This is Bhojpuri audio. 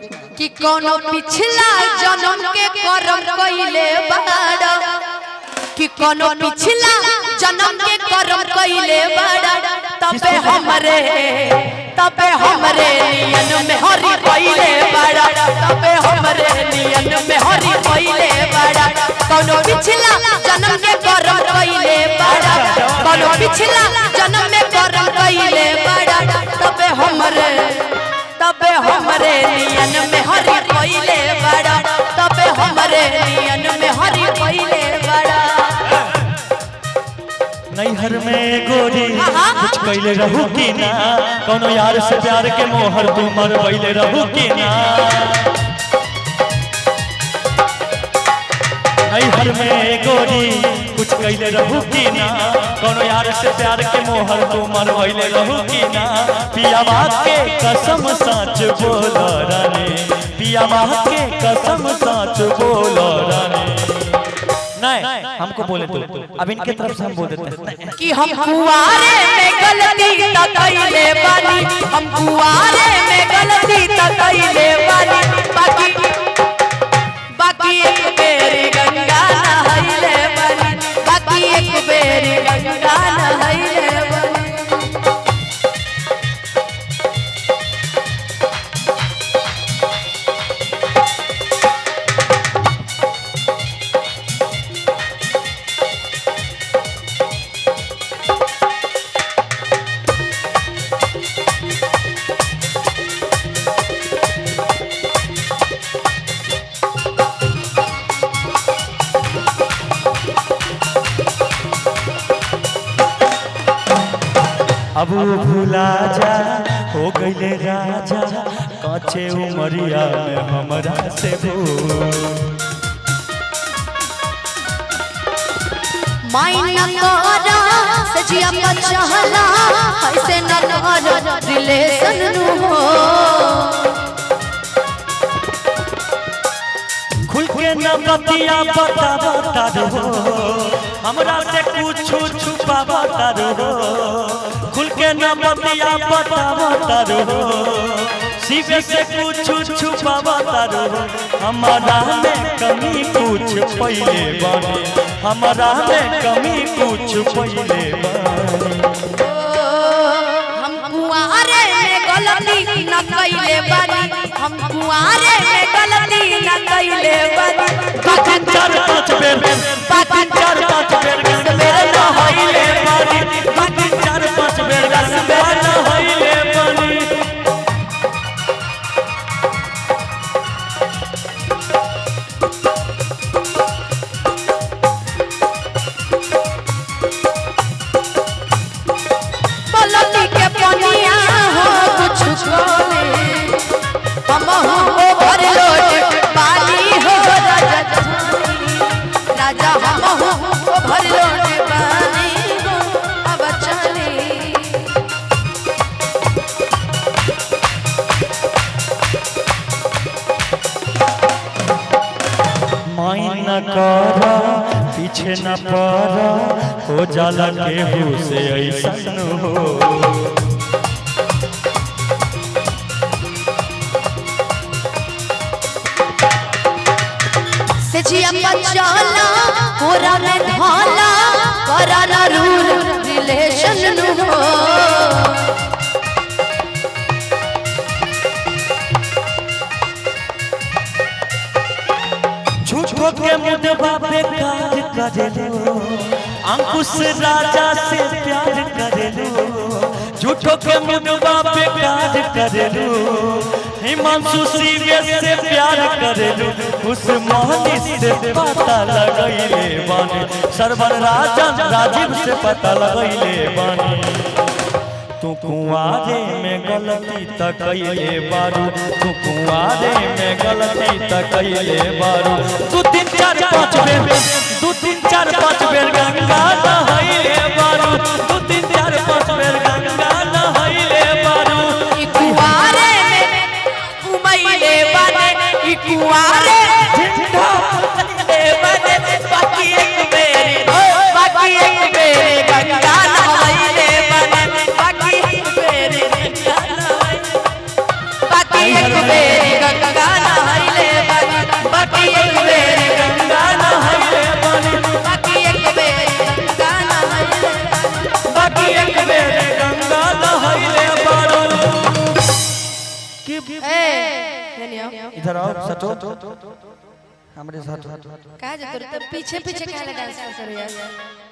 कि कोनो पिछला जन्म के कर्म कइले बाड़ा कि कोनो पिछला जन्म के कर्म कइले बाड़ा तबे हमरे नियन में हरि कइले बाड़ा तबे हमरे नियन में हरि कइले बाड़ा कोनो पिछला जन्म के कर्म कइले बाड़ा कोनो पिछला जन्म में कर्म कइले बाड़ा तबे हमरे नियन में हरि कइले बाड़ा तबे हमरे नियन में हरि कइले बाड़ा। नैहर में गोरी कुछ कइले रहू की ना कोनो यार से प्यार के मोहर तू मरवइले रहू की ना। नैहर में गोरी कुछ कइले रहू की ना कोनो यार से प्यार के मोहर तू मरवइले रहू की ना। पिया बात के कसम सच बोल रानी पिया बात के कसम सच बोल रानी। नहीं हमको बोले तो अब इनके तरफ से हम बोल देते हैं कि हम कुआरे में गलती त कइले बानी हम कुआरे में गलती त कइले बानी बाकी एक बेरी गंगा नहाइले बानी बाकी एक बेरी गंगा नहाइले बानी। अब भूला जा हो गईले राजा काचे उमरिया में हमरा से मायना करा सजिया पचहला ऐसे न करा रिलेशन नु हो खुल के न बतिया बता हो हमरा से कुछ छुपा बता हो खुल के न बतिया बता हो सीबे से कुछ छुपा बता हो हमारा में कमी कुछ पहले बानी हमारा में कमी कुछ पहले बानी। हम कुआरे में गलती न कइले बानी हम कुआरे में गलती न कइले बानी तीन चार पांच बेर नहाइले बानी तीन चार पांच बेर नहाइले बानी। पलटी के पनिया हो कुछ कोने हम हो भर लोट पानी हो राजा हम हो भर लोट पानी हो अब चली। माइन न कर पीछे न पर हो जाला केहू से ऐसन हो सजिया पचला कोरा में ढाला करा ना रूल रिलेशन नु हो झूठो के मुदबा पे काज करेलो अंकुश राजा से प्यार करेलो झूठो के मुदबा पे काज करेलो हिमांशु सीवे से प्यार करेलो उस मोहनी से पता लगइले बानी सरवर राजन राजीव से पता लगइले बानी। तू कुआरे में गलती त कइले बारू तू कुआरे में गलती त कइले बारू तू तीन चार पांच बेर गंगा नहाइले बारू तू तीन चार पांच बेर गंगा नहाइले बारू। ई कुआरे में घुमैले बाने ई कुआरे झंडा ले बाने बाकी एक बेरी गंगा नहाइले बाने बाकी एक बेरी गंगा नहाइले बाकी एक बेरी गंगा इधर आओ सटो हमारे साथ कहा जाता है पीछे पीछे काहे डांस कर रहे यार